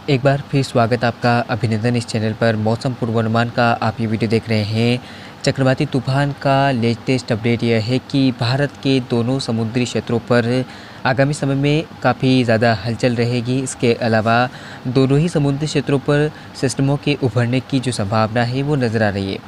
एक बार फिर स्वागत आपका अभिनंदन इस चैनल पर। मौसम पूर्वानुमान का आप ये वीडियो देख रहे हैं। चक्रवाती तूफान का लेटेस्ट अपडेट यह है कि भारत के दोनों समुद्री क्षेत्रों पर आगामी समय में काफ़ी ज़्यादा हलचल रहेगी। इसके अलावा दोनों ही समुद्री क्षेत्रों पर सिस्टमों के उभरने की जो संभावना है वो नज़र आ रही है।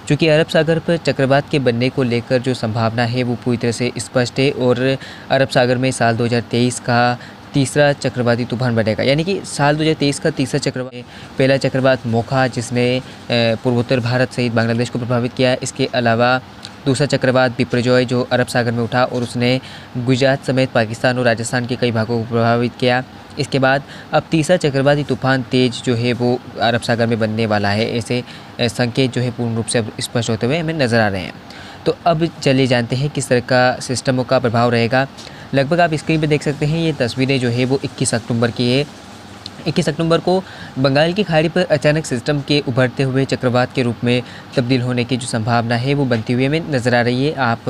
चूँकि अरब सागर पर चक्रवात के बनने को लेकर जो संभावना है वो पूरी तरह से स्पष्ट है और अरब सागर में साल 2023 का तीसरा चक्रवाती तूफान बनेगा। यानी कि साल 2023 का तीसरा चक्रवात, पहला चक्रवात मोखा जिसने पूर्वोत्तर भारत सहित बांग्लादेश को प्रभावित किया। इसके अलावा दूसरा चक्रवात बिपरजॉय जो अरब सागर में उठा और उसने गुजरात समेत पाकिस्तान और राजस्थान के कई भागों को प्रभावित किया। इसके बाद अब तीसरा चक्रवाती तूफान तेज जो है वो अरब सागर में बनने वाला है। ऐसे संकेत जो है पूर्ण रूप से अब स्पष्ट होते हुए हमें नज़र आ रहे हैं। तो अब चलिए जानते हैं किस तरह का सिस्टमों का प्रभाव रहेगा। लगभग आप स्क्रीन पे देख सकते हैं ये तस्वीरें जो है वो 21 अक्टूबर की है। 21 अक्टूबर को बंगाल की खाड़ी पर अचानक सिस्टम के उभरते हुए चक्रवात के रूप में तब्दील होने की जो संभावना है वो बनती हुई हमें नज़र आ रही है। आप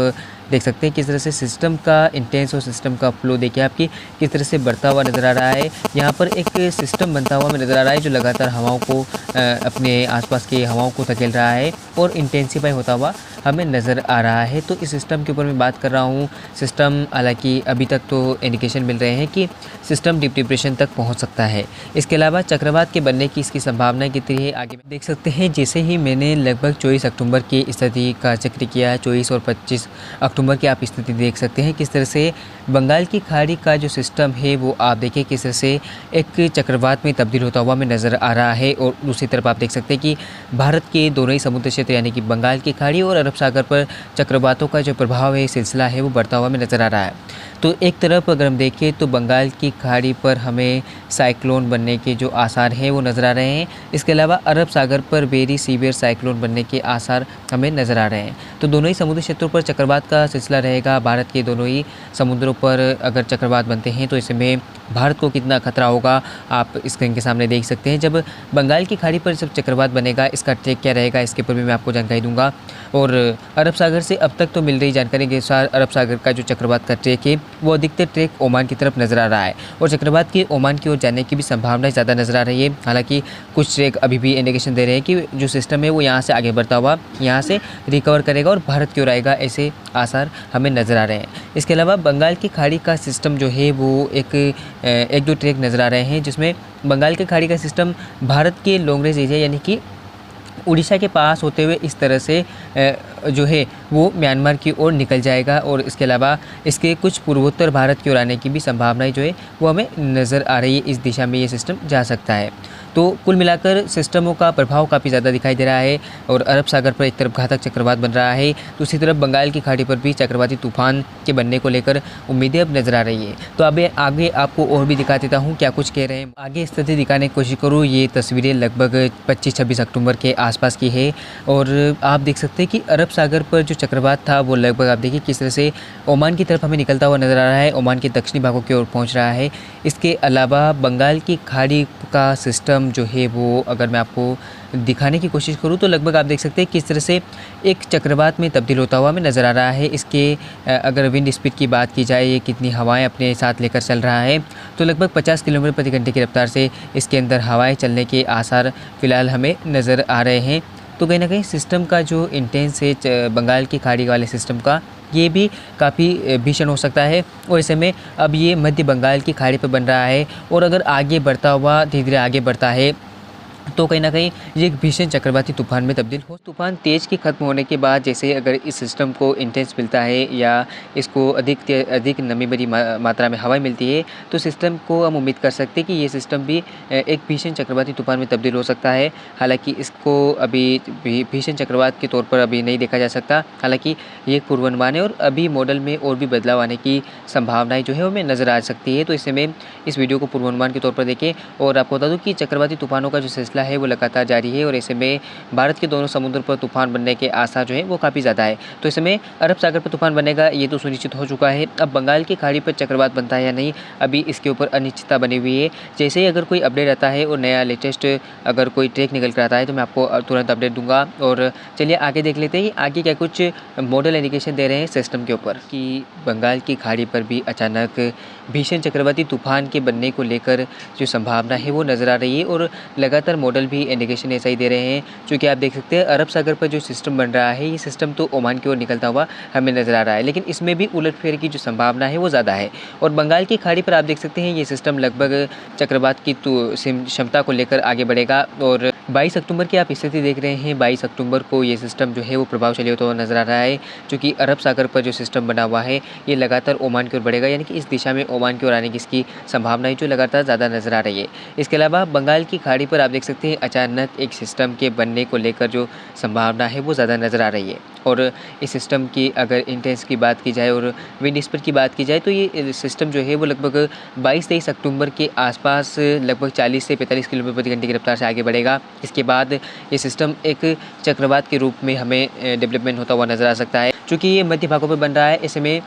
देख सकते हैं किस तरह से सिस्टम का इंटेंस और सिस्टम का फ्लो देखिए आपकी किस तरह से बढ़ता हुआ नज़र आ रहा है। यहाँ पर एक सिस्टम बनता हुआ हमें नज़र आ रहा है जो लगातार हवाओं को अपने आसपास की हवाओं को धकेल रहा है और इंटेंसिफाई होता हुआ हमें नज़र आ रहा है। तो इस सिस्टम के ऊपर मैं बात कर रहा हूँ। सिस्टम हालांकि अभी तक तो इंडिकेशन मिल रहे हैं कि सिस्टम डीप डिप्रेशन तक पहुँच सकता है। इसके अलावा चक्रवात के बनने की इसकी संभावना कितनी है आगे देख सकते हैं। जैसे ही मैंने लगभग 24 अक्टूबर की स्थिति का जिक्र किया, 24 और 25 अक्टूबर की आप स्थिति देख सकते हैं किस तरह से बंगाल की खाड़ी का जो सिस्टम है वो आप देखिए किस तरह से एक चक्रवात में तब्दील होता हुआ हमें नज़र आ रहा है। और दूसरी तरफ आप देख सकते हैं कि भारत के दोनों ही समुद्र क्षेत्र यानी कि बंगाल की खाड़ी और अरब सागर पर चक्रवातों का जो प्रभाव है सिलसिला है वो बढ़ता हुआ हमें नज़र आ रहा है। तो एक तरफ अगर हम देखें तो बंगाल की खाड़ी पर हमें साइक्लोन बनने के जो आसार हैं वो नज़र आ रहे हैं। इसके अलावा अरब सागर पर वेरी सीवियर साइक्लोन बनने के आसार हमें नज़र आ रहे हैं। तो दोनों ही समुद्री क्षेत्रों पर चक्रवात का सिलसिला रहेगा। भारत के दोनों ही समुद्रों पर अगर चक्रवात बनते हैं तो इसमें भारत को कितना खतरा होगा आप स्क्रीन के सामने देख सकते हैं। जब बंगाल की खाड़ी पर जब चक्रवात बनेगा इसका ट्रैक क्या रहेगा इसके ऊपर भी मैं आपको जानकारी दूंगा। और अरब सागर से अब तक तो मिल रही जानकारी के अनुसार अरब सागर का जो चक्रवात का ट्रैक है वो अधिकतर ट्रैक ओमान की तरफ नज़र आ रहा है और चक्रवात के ओमान की ओर जाने की भी संभावना ज़्यादा नज़र आ रही है। हालांकि कुछ ट्रैक अभी भी इंडिकेशन दे रहे हैं कि जो सिस्टम है वो यहाँ से आगे बढ़ता हुआ यहाँ से रिकवर करेगा और भारत की ओर आएगा, ऐसे आसार हमें नज़र आ रहे हैं। इसके अलावा बंगाल की खाड़ी का सिस्टम जो है वो एक दो ट्रैक नज़र आ रहे हैं जिसमें बंगाल की खाड़ी का सिस्टम भारत के लॉन्ग रेंज एरिया यानी कि उड़ीसा के पास होते हुए इस तरह से जो है वो म्यांमार की ओर निकल जाएगा और इसके अलावा इसके कुछ पूर्वोत्तर भारत की ओर आने की भी संभावनाएं जो है वो हमें नज़र आ रही है। इस दिशा में ये सिस्टम जा सकता है। तो कुल मिलाकर सिस्टमों का प्रभाव काफ़ी ज़्यादा दिखाई दे रहा है और अरब सागर पर एक तरफ घातक चक्रवात बन रहा है, दूसरी तरफ बंगाल की खाड़ी पर भी चक्रवाती तूफान के बनने को लेकर उम्मीदें अब नज़र आ रही है। तो अब आगे आपको और भी दिखा देता हूँ क्या कुछ कह रहे हैं। आगे स्थिति दिखाने की कोशिश करूँ। ये तस्वीरें लगभग 25-26 अक्टूबर के आसपास की है और आप देख सकते हैं कि अरब सागर पर जो चक्रवात था वो लगभग आप देखिए किस तरह से ओमान की तरफ हमें निकलता हुआ नज़र आ रहा है, ओमान के दक्षिणी भागों की ओर पहुँच रहा है। इसके अलावा बंगाल की खाड़ी का सिस्टम जो है वो अगर मैं आपको दिखाने की कोशिश करूँ तो लगभग आप देख सकते हैं किस तरह से एक चक्रवात में तब्दील होता हुआ हमें नज़र आ रहा है। इसके अगर विंड स्पीड की बात की जाए, ये कितनी हवाएं अपने साथ लेकर चल रहा है, तो लगभग 50 किलोमीटर प्रति घंटे की रफ्तार से इसके अंदर हवाएं चलने के आसार फ़िलहाल हमें नज़र आ रहे हैं। तो कहीं ना कहीं सिस्टम का जो इंटेंस है बंगाल की खाड़ी वाले सिस्टम का ये भी काफ़ी भीषण हो सकता है और इस समय अब ये मध्य बंगाल की खाड़ी पर बन रहा है और अगर आगे बढ़ता हुआ धीरे धीरे आगे बढ़ता है तो कहीं ना कहीं ये एक भीषण चक्रवाती तूफान में तब्दील हो। तूफान तेज की खत्म होने के बाद जैसे अगर इस सिस्टम को इंटेंस मिलता है या इसको अधिक नमी भरी मात्रा में हवा मिलती है तो सिस्टम को हम उम्मीद कर सकते हैं कि ये सिस्टम भी एक भीषण चक्रवाती तूफान में तब्दील हो सकता है। हालांकि इसको अभी भीषण चक्रवात के तौर पर अभी नहीं देखा जा सकता, हालांकि ये एक पूर्वानुमान है और अभी मॉडल में और भी बदलाव आने की संभावनाएँ जो है हमें नज़र आ सकती है। तो इससे में इस वीडियो को पूर्वानुमान के तौर पर देखें और आपको बता दूँ कि चक्रवाती तूफानों का जो सिलसिला है वो लगातार जारी है और ऐसे में भारत के दोनों समुद्र पर तूफान बनने के आसार जो है वो काफ़ी ज़्यादा है। तो ऐसे में अरब सागर पर तूफान बनेगा ये तो सुनिश्चित हो चुका है। अब बंगाल की खाड़ी पर चक्रवात बनता है या नहीं, अभी इसके ऊपर अनिश्चितता बनी हुई है। जैसे ही अगर कोई अपडेट आता है और नया लेटेस्ट अगर कोई ट्रैक निकल कर आता है तो मैं आपको तुरंत अपडेट दूंगा। और चलिए आगे देख लेते हैं आगे क्या कुछ मॉडल इंडिकेशन दे रहे हैं सिस्टम के ऊपर कि बंगाल की खाड़ी पर भी अचानक भीषण चक्रवाती तूफान के बनने को लेकर जो संभावना है वो नज़र आ रही है। और लगातार मॉडल भी इंडिकेशन ऐसा ही दे रहे हैं। चूँकि आप देख सकते हैं अरब सागर पर जो सिस्टम बन रहा है ये सिस्टम तो ओमान की ओर निकलता हुआ हमें नज़र आ रहा है, लेकिन इसमें भी उलटफेर की जो संभावना है वो ज़्यादा है। और बंगाल की खाड़ी पर आप देख सकते हैं ये सिस्टम लगभग चक्रवात की क्षमता को लेकर आगे बढ़ेगा। और 22 अक्टूबर की आप स्थिति देख रहे हैं, 22 अक्टूबर को ये सिस्टम जो है वो प्रभावशाली होता हुआ नज़र आ रहा है। क्योंकि अरब सागर पर जो सिस्टम बना हुआ है ये लगातार ओमान की ओर बढ़ेगा, यानी कि इस दिशा में ओमान की ओर आने की इसकी संभावना है जो लगातार ज़्यादा नज़र आ रही है। इसके अलावा बंगाल की खाड़ी पर आप देख सकते हैं अचानक एक सिस्टम के बनने को लेकर जो संभावना है वो ज़्यादा नज़र आ रही है। और इस सिस्टम की अगर इंटेंस की बात की जाए और विंड स्पीड की बात की जाए तो ये सिस्टम जो है वो लगभग 22-23 अक्टूबर के आसपास लगभग 40 से 45 किलोमीटर प्रति घंटे की रफ्तार से आगे बढ़ेगा। इसके बाद ये सिस्टम एक चक्रवात के रूप में हमें डेवलपमेंट होता हुआ नज़र आ सकता है। चूँकि ये मध्य भागों पर बन रहा है ऐसे में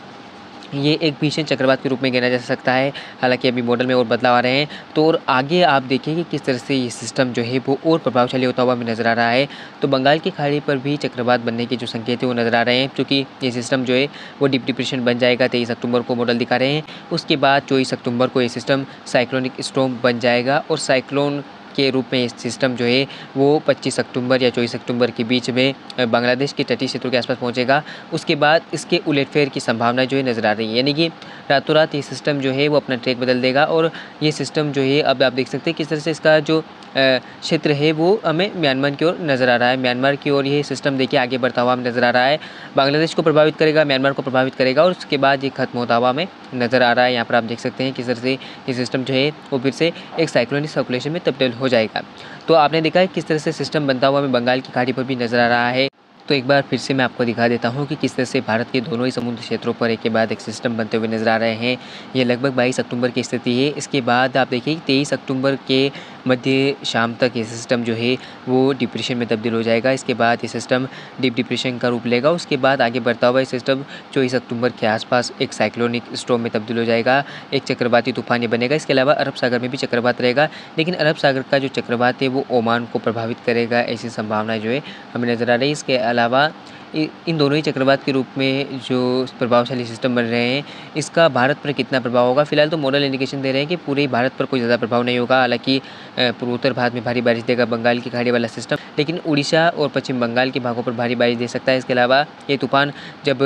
ये एक भीषण चक्रवात के रूप में गिना जा सकता है। हालांकि अभी मॉडल में और बदलाव आ रहे हैं। तो और आगे आप देखिए कि किस तरह से ये सिस्टम जो है वो और प्रभावशाली होता हुआ हमें नज़र आ रहा है। तो बंगाल की खाड़ी पर भी चक्रवात बनने के जो संकेत है वो नज़र आ रहे हैं, क्योंकि ये सिस्टम जो है वो डीप डिप्रेशन बन जाएगा। 23 अक्टूबर को मॉडल दिखा रहे हैं। उसके बाद 24 अक्टूबर को ये सिस्टम साइक्लोनिक स्टॉर्म बन जाएगा और साइक्लोन के रूप में इस सिस्टम जो है वो 25 अक्टूबर या 24 अक्टूबर के बीच में बांग्लादेश के तटीय क्षेत्रों के आसपास पहुंचेगा। उसके बाद इसके उलटफेर की संभावना जो है नज़र आ रही है, यानी कि रातों रात ये सिस्टम जो है वो अपना ट्रैक बदल देगा। और ये सिस्टम जो है अब आप देख सकते हैं किस तरह से इसका जो क्षेत्र है वो हमें म्यांमार की ओर नज़र आ रहा है। म्यांमार की ओर ये सिस्टम देखिए आगे बढ़ता हुआ हमें नज़र आ रहा है। बांग्लादेश को प्रभावित करेगा, म्यांमार को प्रभावित करेगा और उसके बाद ये खत्म होता हुआ हमें नज़र आ रहा है। यहाँ पर आप देख सकते हैं किस तरह से ये सिस्टम जो है वो फिर से एक साइक्लोनिक सर्कुलेशन में तब्दील हो जाएगा। तो आपने देखा है किस तरह से सिस्टम बनता हुआ हमें बंगाल की खाड़ी पर भी नज़र आ रहा है। तो एक बार फिर से मैं आपको दिखा देता हूँ कि किस तरह से भारत के दोनों ही समुद्र क्षेत्रों पर एक के बाद एक सिस्टम बनते हुए नज़र आ रहे हैं। ये लगभग 22 अक्टूबर की स्थिति है। इसके बाद आप देखिए 23 अक्टूबर के मध्य शाम तक ये सिस्टम जो है वो डिप्रेशन में तब्दील हो जाएगा। इसके बाद ये सिस्टम डीप डिप्रेशन का रूप लेगा। उसके बाद आगे बढ़ता हुआ ये सिस्टम 24 अक्टूबर के आसपास एक साइक्लोनिक स्टॉर्म में तब्दील हो जाएगा, एक चक्रवाती तूफान ये बनेगा। इसके अलावा अरब सागर में भी चक्रवात रहेगा, लेकिन अरब सागर का जो चक्रवात है वो ओमान को प्रभावित करेगा, ऐसी संभावना जो है हमें नज़र आ रही है। इसके अलावा इन दोनों ही चक्रवात के रूप में जो प्रभावशाली सिस्टम बन रहे हैं इसका भारत पर कितना प्रभाव होगा, फिलहाल तो मॉडल इंडिकेशन दे रहे हैं कि पूरे भारत पर कोई ज़्यादा प्रभाव नहीं होगा। हालांकि पूर्वोत्तर भारत में भारी बारिश देगा बंगाल की खाड़ी वाला सिस्टम, लेकिन उड़ीसा और पश्चिम बंगाल के भागों पर भारी बारिश दे सकता है। इसके अलावा ये तूफान जब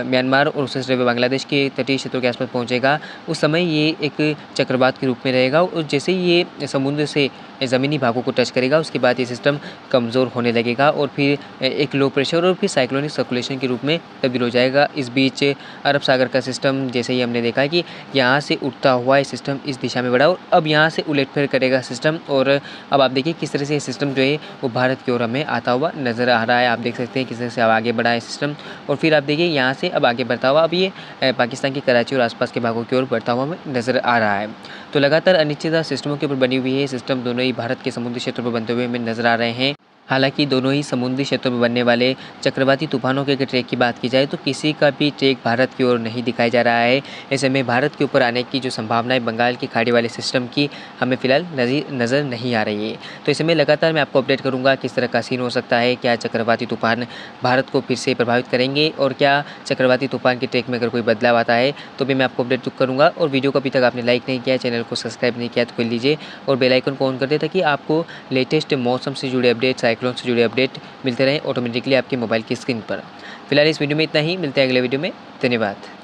म्यांमार और उससे बांग्लादेश के तटीय क्षेत्रों के आसपास पहुँचेगा उस समय ये एक चक्रवात के रूप में रहेगा और जैसे ही ये समुद्र से ज़मीनी भागों को टच करेगा उसके बाद ये सिस्टम कमज़ोर होने लगेगा और फिर एक लो प्रेशर और फिर साइक्लोनिक सर्कुलेशन के रूप में तब्दील हो जाएगा। इस बीच अरब सागर का सिस्टम जैसे ही हमने देखा कि यहाँ से उठता हुआ ये सिस्टम इस दिशा में बढ़ा और अब यहाँ से उलटफेर करेगा सिस्टम। और अब आप देखिए किस तरह से ये सिस्टम जो है वो भारत की ओर हमें आता हुआ नज़र आ रहा है। आप देख सकते हैं किस तरह से अब आगे बढ़ा है सिस्टम और फिर आप देखिए यहाँ से अब आगे बढ़ता हुआ अब ये पाकिस्तान की कराची और आसपास के भागों की ओर बढ़ता हुआ हमें नज़र आ रहा है। तो लगातार अनिश्चितता सिस्टमों के ऊपर बनी हुई है। सिस्टम दोनों ही भारत के समुद्री क्षेत्र पर बनते हुए हमें नज़र आ रहे हैं। हालांकि दोनों ही समुद्री क्षेत्रों में बनने वाले चक्रवाती तूफानों के ट्रैक की बात की जाए तो किसी का भी ट्रैक भारत की ओर नहीं दिखाया जा रहा है। ऐसे में भारत के ऊपर आने की जो संभावना है बंगाल की खाड़ी वाले सिस्टम की हमें फ़िलहाल नज़र नहीं आ रही है। तो ऐसे में लगातार मैं आपको अपडेट करूँगा किस तरह का सीन हो सकता है, क्या चक्रवाती तूफान भारत को फिर से प्रभावित करेंगे और क्या चक्रवाती तूफान के ट्रैक में अगर कोई बदलाव आता है तो भी मैं आपको अपडेट करूँगा। और वीडियो को अभी तक आपने लाइक नहीं किया, चैनल को सब्सक्राइब नहीं किया तो कर लीजिए और बेल आइकन को ऑन कर दे ताकि आपको लेटेस्ट मौसम से जुड़े अपडेट, साइक्लोन से जुड़े अपडेट मिलते रहें ऑटोमेटिकली आपके मोबाइल की स्क्रीन पर। फिलहाल इस वीडियो में इतना ही, मिलते हैं अगले वीडियो में। धन्यवाद।